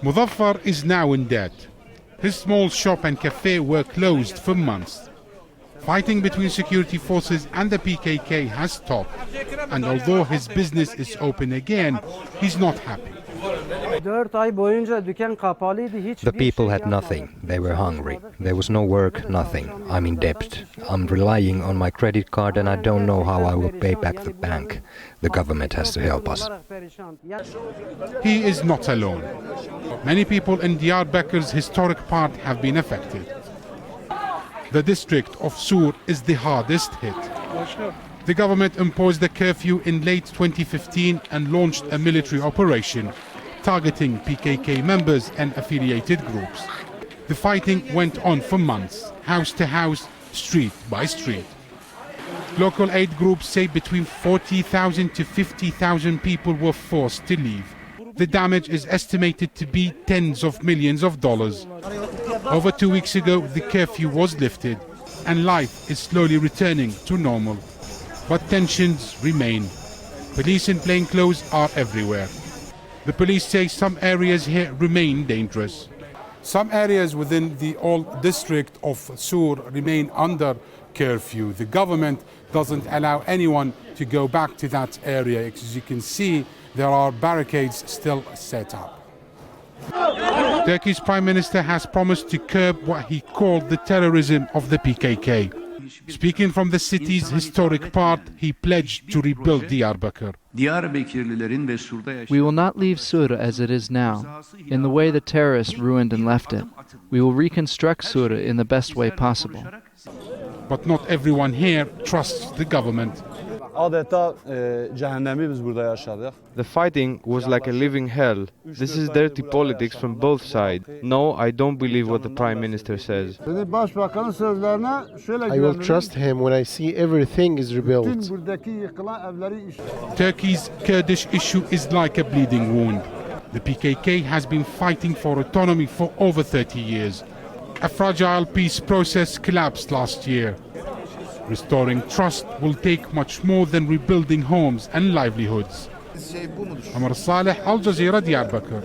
Muzaffar is now in debt. His small shop and cafe were closed for months. Fighting between security forces and the PKK has stopped, and although his business is open again, he's not happy. The people had nothing. They were hungry. There was no work, nothing. I'm in debt. I'm relying on my credit card and I don't know how I will pay back the bank. The government has to help us. He is not alone. Many people in Diyarbakir's historic part have been affected. The district of Sur is the hardest hit. The government imposed a curfew in late 2015 and launched a military operation targeting PKK members and affiliated groups. The fighting went on for months, house to house, street by street. Local aid groups say between 40,000 to 50,000 people were forced to leave. The damage is estimated to be tens of millions of dollars. Over 2 weeks ago, the curfew was lifted and life is slowly returning to normal. But tensions remain. Police in plain clothes are everywhere. The police say some areas here remain dangerous. Some areas within the old district of Sur remain under curfew. The government doesn't allow anyone to go back to that area. As you can see, there are barricades still set up. Turkey's Prime Minister has promised to curb what he called the terrorism of the PKK. Speaking from the city's historic part, he pledged to rebuild Diyarbakir. We will not leave Sur as it is now, in the way the terrorists ruined and left it. We will reconstruct Sur in the best way possible. But not everyone here trusts the government. The fighting was like a living hell. This is dirty politics from both sides. No, I don't believe what the Prime Minister says. I will trust him when I see everything is rebuilt. Turkey's Kurdish issue is like a bleeding wound. The PKK has been fighting for autonomy for over 30 years. A fragile peace process collapsed last year. Restoring trust will take much more than rebuilding homes and livelihoods. Omar, Saleh, Al Jazeera, Diyarbakir.